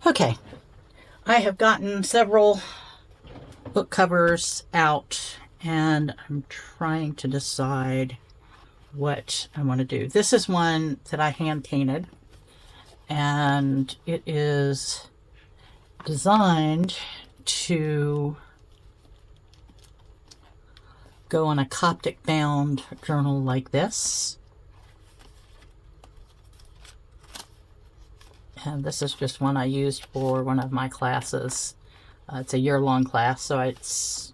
Okay, I have gotten several book covers out and I'm trying to decide what I want to do. This is one that I hand painted and it is designed to go on a Coptic bound journal like this. And this is just one I used for one of my classes. It's a year-long class, so it's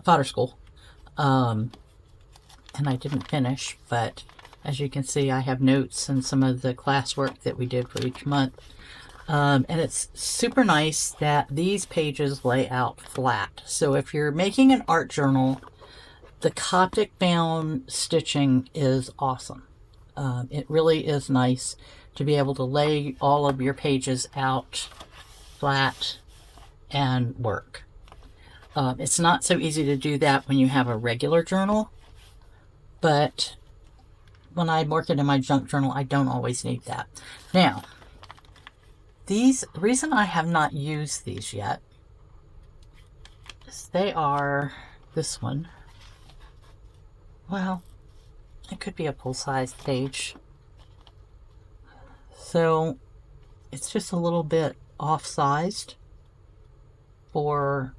fodder school. And I didn't finish, but as you can see, I have notes and some of the classwork that we did for each month. And it's super nice that these pages lay out flat. So if you're making an art journal, the Coptic bound stitching is awesome. It really is nice to be able to lay all of your pages out flat and work. It's not so easy to do that when you have a regular journal, but when I'm working in my junk journal, I don't always need that. Now, the reason I have not used these yet is they are this one. Well, it could be a full-size page. So it's just a little bit off-sized for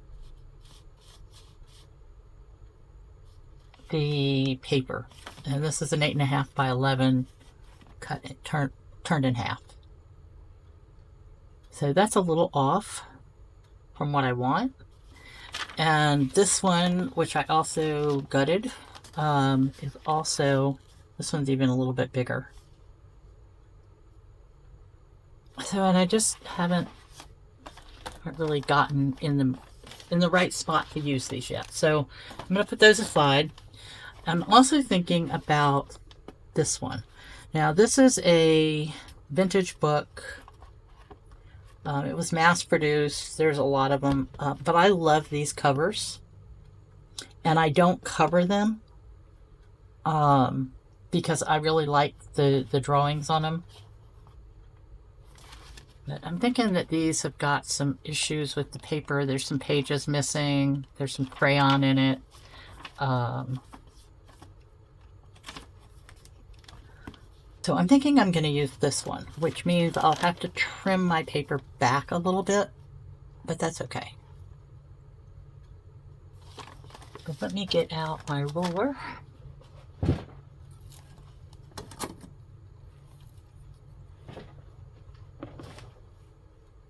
the paper. And this is an 8.5 by 11 cut turned in half. So that's a little off from what I want. And this one, which I also gutted, is also, this one's even a little bit bigger. So, and I just haven't really gotten in the right spot to use these yet. So I'm going to put those aside. I'm also thinking about this one. Now, this is a vintage book. It was mass produced. There's a lot of them, but I love these covers, and I don't cover them because I really like the drawings on them. But I'm thinking that these have got some issues with the paper. There's some pages missing. There's some crayon in it. So I'm thinking I'm going to use this one, which means I'll have to trim my paper back a little bit, but that's okay. But let me get out my ruler.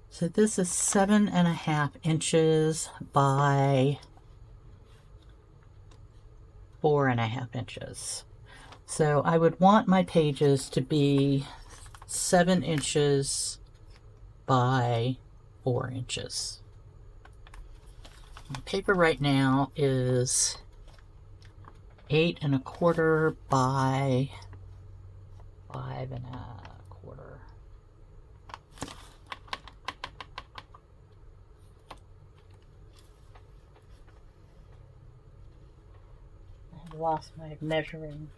So this is 7.5 inches by 4.5 inches. So I would want my pages to be 7 inches by 4 inches. My paper right now is 8.25 by 5.25. I lost my measuring.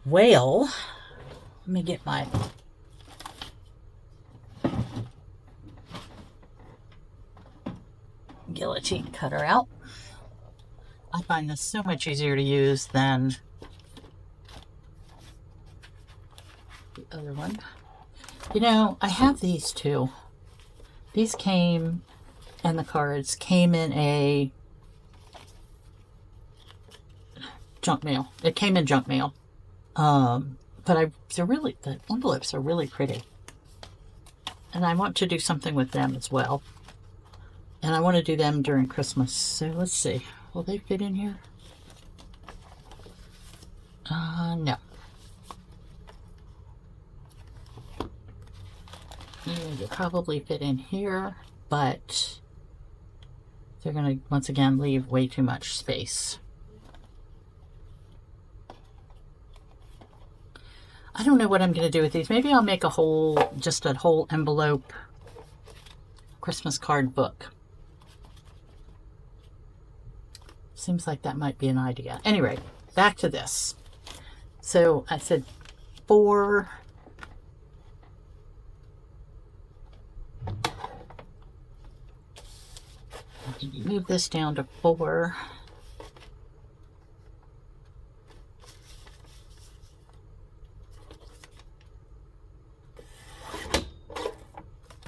Well, let me get my guillotine cutter out. I find this so much easier to use than the other one. You know, I have these too. These came, and the cards came in a junk mail. It came in junk mail. But the envelopes are really pretty. And I want to do something with them as well. And I want to do them during Christmas. So let's see. Will they fit in here? No. They'll probably fit in here, but they're going to, once again, leave way too much space. I don't know what I'm going to do with these. Maybe I'll make just a whole envelope Christmas card book. seems like that might be an idea. Anyway, back to this. So I said 4. Move this down to 4.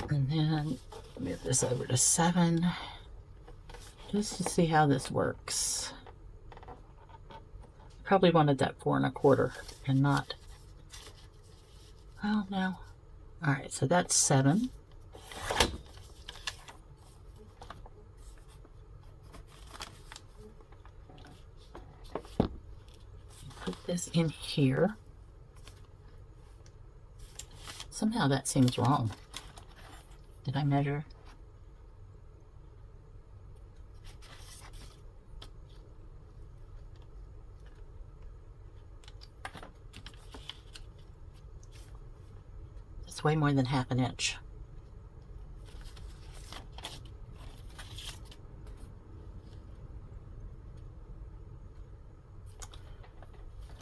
And then move this over to 7. Just to see how this works. Probably wanted that 4 1/4 and not. Oh no. Alright, so that's 7. Put this in here. Somehow that seems wrong. Did I measure? It's way more than half an inch.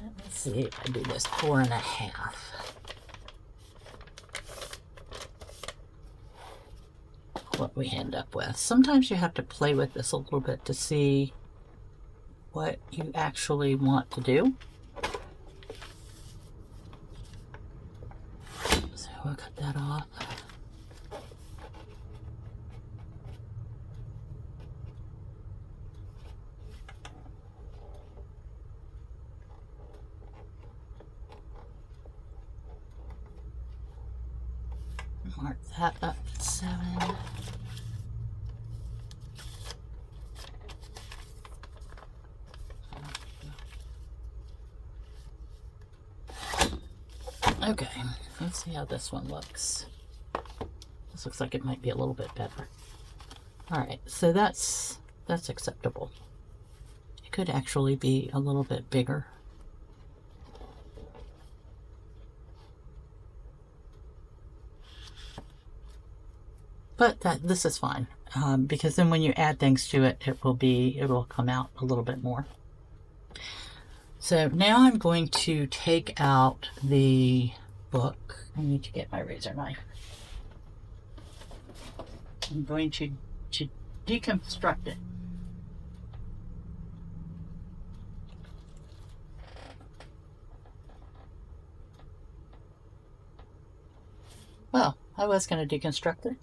Let me see if I do this 4 1/2. What we end up with. Sometimes you have to play with this a little bit to see what you actually want to do. So we'll cut that off. Mark that up at 7. Okay, let's see how this one looks. This looks like it might be a little bit better. Alright, so that's acceptable. It could actually be a little bit bigger. But this is fine, because then when you add things to it, it will come out a little bit more. So now I'm going to take out the book. I need to get my razor knife. I'm going to deconstruct it. Well, I was going to deconstruct it.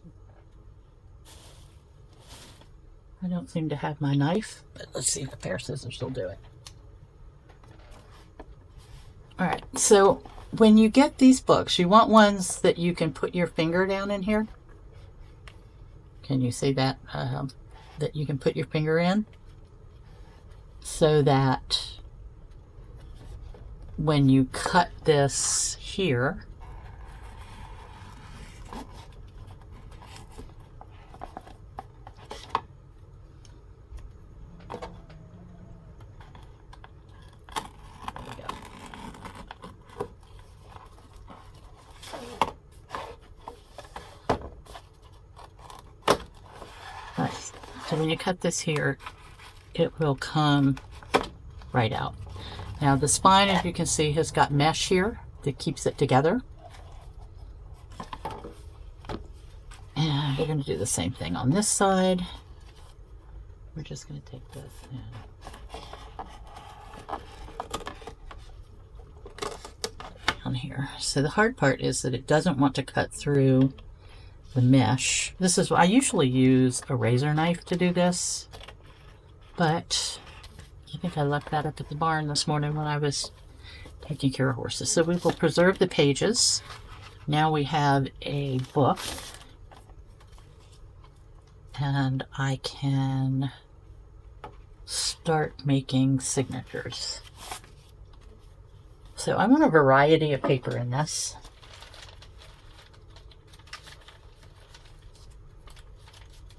I don't seem to have my knife, but let's see if a pair of scissors will do it. Alright, so when you get these books, you want ones that you can put your finger down in here. Can you see that? That you can put your finger in, so that when you cut this here, so when you cut this here, it will come right out. Now the spine, as you can see, has got mesh here that keeps it together. And we're going to do the same thing on this side. We're just going to take this down here. So the hard part is that it doesn't want to cut through the mesh. This is what I usually use a razor knife to do this, but I think I left that up at the barn this morning when I was taking care of horses. So we will preserve the pages. Now we have a book, and I can start making signatures. So I want a variety of paper in this.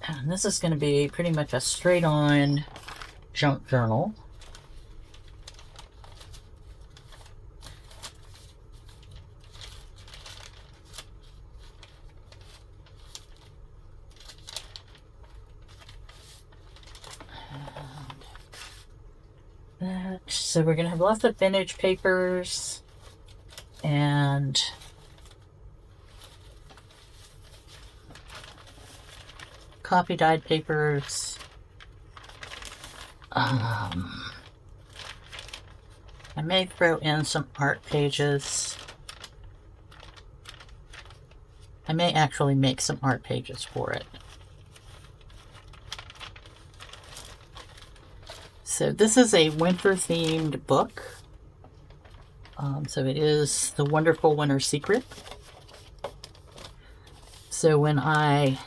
And this is going to be pretty much a straight-on junk journal. And So we're going to have lots of vintage papers and copy dyed papers. I may throw in some art pages. I may actually make some art pages for it. So this is a winter-themed book. So it is The Wonderful Winter Secret. So when I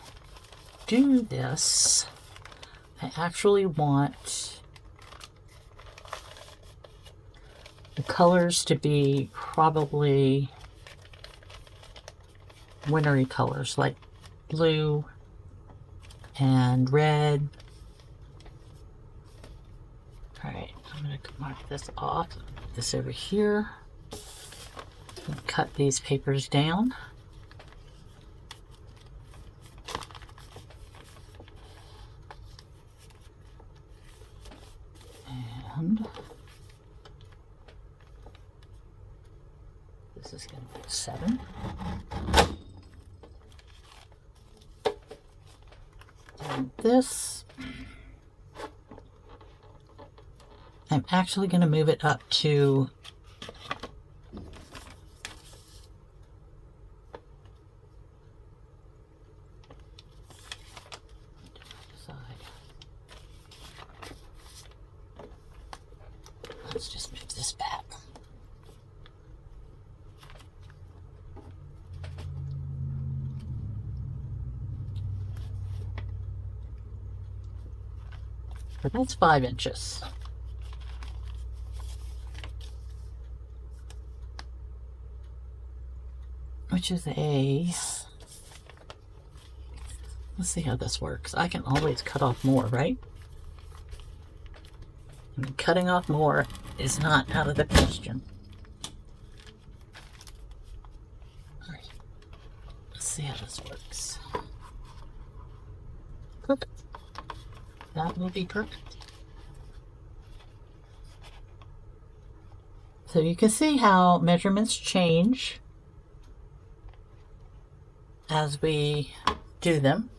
do this, I actually want the colors to be probably wintry colors like blue and red. All right, I'm going to mark this off, put this over here, and cut these papers down. And this is going to be 7. And this, I'm actually going to move it up to let's just move this back. So that's 5 inches. Which is a, let's see how this works. I can always cut off more, right? I mean, cutting off more is not out of the question. All right, let's see how this works. Perfect. That will be perfect. So you can see how measurements change as we do them.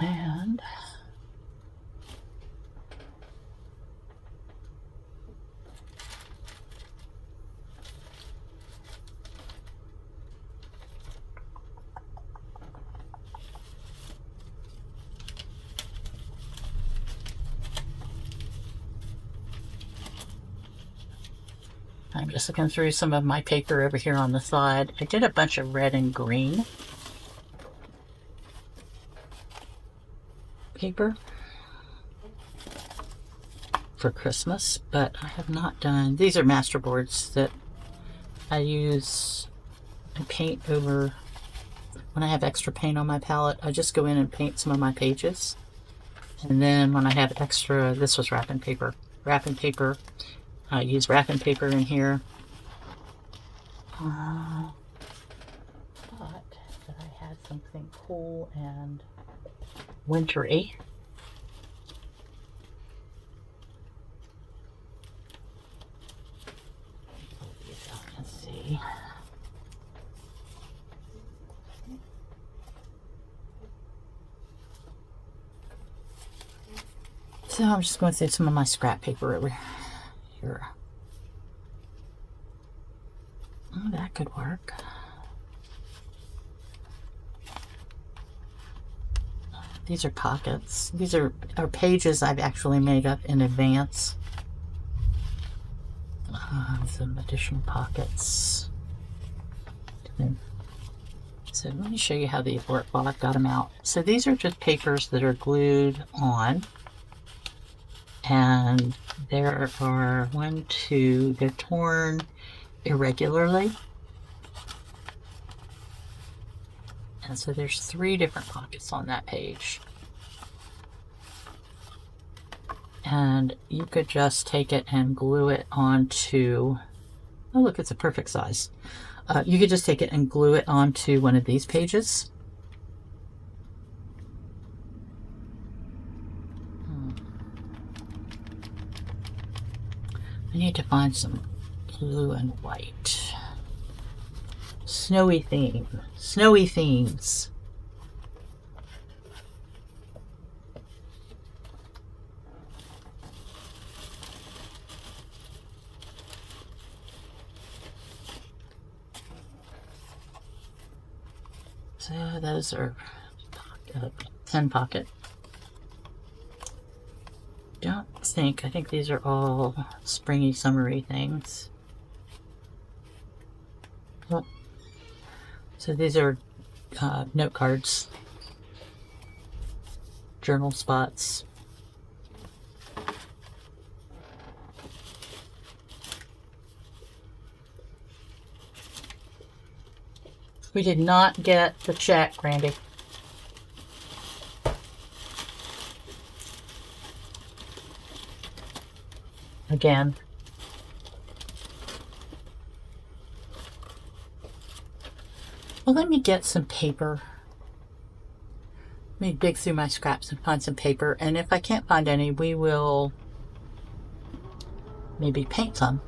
And I'm just looking through some of my paper over here on the side. I did a bunch of red and green paper for Christmas, but I have not done, these are masterboards that I use and paint over. When I have extra paint on my palette, I just go in and paint some of my pages. And then when I have extra, this was wrapping paper. I use wrapping paper in here. Thought that I had something cool and wintry. Let's see. So I'm just going through some of my scrap paper over here. Oh, that could work. These are pockets. These are pages I've actually made up in advance. Some additional pockets. So let me show you how these work while I've got them out. So these are just papers that are glued on. And there are 1, 2, they're torn irregularly. And so there's 3 different pockets on that page. And you could just take it and glue it onto Oh, look, it's a perfect size. You could just take it and glue it onto one of these pages. I need to find some blue and white. Snowy theme. Snowy themes. So those are pen pocket. I think these are all springy, summery things. Oh. So these are note cards, journal spots. We did not get the check, Randy. Again. Well, let me get some paper. Let me dig through my scraps and find some paper. And if I can't find any, we will maybe paint some.